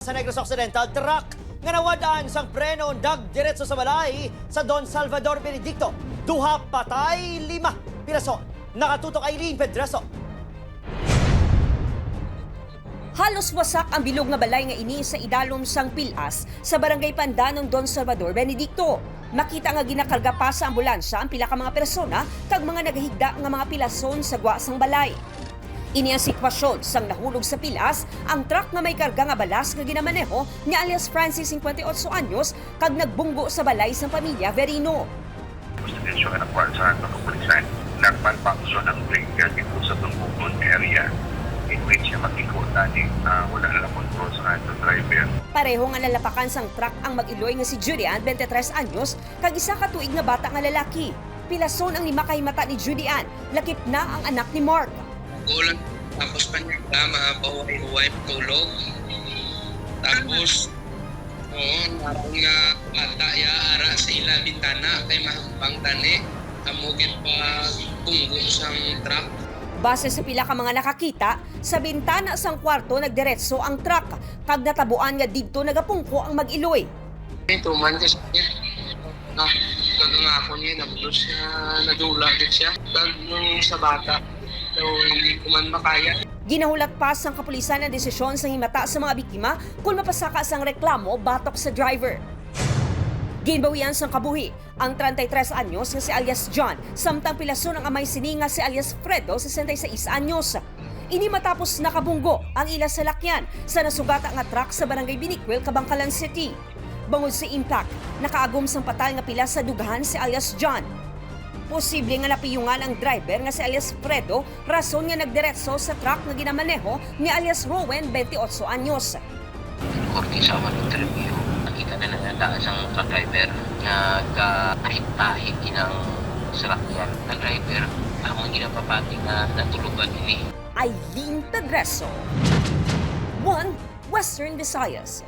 Sa Negros Occidental, truck nga nawadaan sang preno nagdiretso sa balay sa Don Salvador Benedicto. Duha patay, 5 pirason. Nakatutok Aileen Pedreso. Halos wasak ang bilog nga balay nga ini sa idalom sang Pilas sa barangay Pandanong Don Salvador Benedicto. Makita nga ginakarga pa sa ambulansya ang pila ka mga persona kag mga nagahigda nga mga pilason sa gwa sang balay. Ini ang sitwasyon sang nahulog sa Pilas ang truck nga may karga nga balas nga ginamaneho ni alias Francis 58 anyos kag nagbunggo sa balay sang pamilya Verino. Gusto ng kwarsa ng kapulisan nagmalfunction ang brake dito sa Tungkubon area in which makikita ni wala na control sa ating driver. Pareho nga nalapakan sang truck ang mag-iloy nga si Julian 23 anyos kag isa ka tuig nga bata nga lalaki. Pilason ang 5 kahimata ni Julian, lakip na ang anak ni Mark. Gulang, tapos pa niya mabahuay-huway tulog. Tapos, naroon nga bata ya ara sa ila bintana kay mahambang tani. Amugin pa punggo sang truck. Base sa pila ka mga nakakita, sa bintana sang kwarto nagdiretso ang truck kag natabuan nga didto nagapungko ang mag-iloy. Ito man kasi na ako niya nablos na nadula din siya. Kag nung sa bata, so hindi ko man makaya. Ginahulat pa sang kapulisan ang desisyon sa himata sa mga biktima kung mapasaka sang reklamo batok sa driver. Ginbawian sang kabuhi ang 33 anyos nga si alias John, samtang pilason ang amay sini nga si alias Fredo, 66 anyos. Ini matapos nakabunggo ang ila sa lakyan sa nasugata nga truck sa barangay Biniquil, Kabangkalan City. Bangod sa impact, nakaagom sang patay nga pila sa dugahan si alias John. Posible nga napiyungan ang driver nga si alias Fredo, rason nga nagdiretso sa truck nga ginamaneho ni alias Rowen, 28 anyos. Korte sa mga interview, nakita na nagdaan sa truck driver na kahit-tahit inang sarakyan ng driver ang ginapapati na natulugan ini. Aileen Pedreso, 1 Western Visayas.